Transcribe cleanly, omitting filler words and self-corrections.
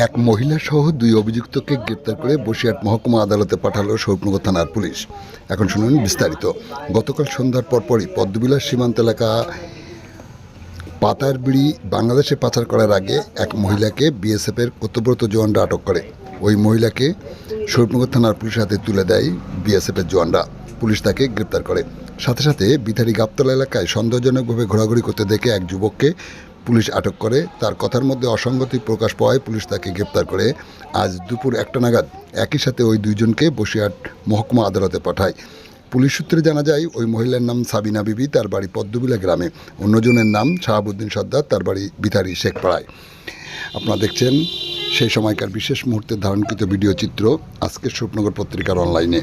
এক মহিলা সহ 2 অভিযুক্তকে গ্রেপ্তার করে বসিরহাট মহকুমা আদালতে পাঠালো স্বরূপনগর থানার পুলিশ। এখন শুনুন বিস্তারিত। গতকাল সন্ধ্যার পরপরই পদ্মবিলাস সীমান্ত এলাকা পাতারবিড়ি বাংলাদেশে পাচার করার আগে এক মহিলাকে বিএসএফের কর্তব্যরত জওয়ানরা আটক করে। ওই মহিলাকে স্বরূপনগর থানার পুলিশের হাতে তুলে দেয় বিএসএফের জওয়ানরা। পুলিশ তাকে গ্রেপ্তার করে। সাথে সাথে বিথারি গাবতলা এলাকায় সন্দেহজনকভাবে ঘোরাঘুরি করতে দেখে এক যুবককে পুলিশ আটক করে। তার কথার মধ্যে অসঙ্গতি প্রকাশ পাওয়ায় পুলিশ তাকে গ্রেপ্তার করে আজ দুপুর 1টা নাগাদ একই সাথে ওই দুইজনকে বসিরহাট মহকুমা আদালতে পাঠায়। পুলিশ সূত্রে জানা যায়, ওই মহিলার নাম সাবিনা বিবি, তার বাড়ি পদ্মবিলা গ্রামে। অন্যজনের নাম শাহাবুদ্দিন সর্দার, তার বাড়ি বিথারি শেখপাড়ায়। আপনারা দেখছেন সেই সময়কার বিশেষ মুহূর্তে ধারণকৃত ভিডিও চিত্র আজকের স্বরূপনগর পত্রিকার অনলাইনে।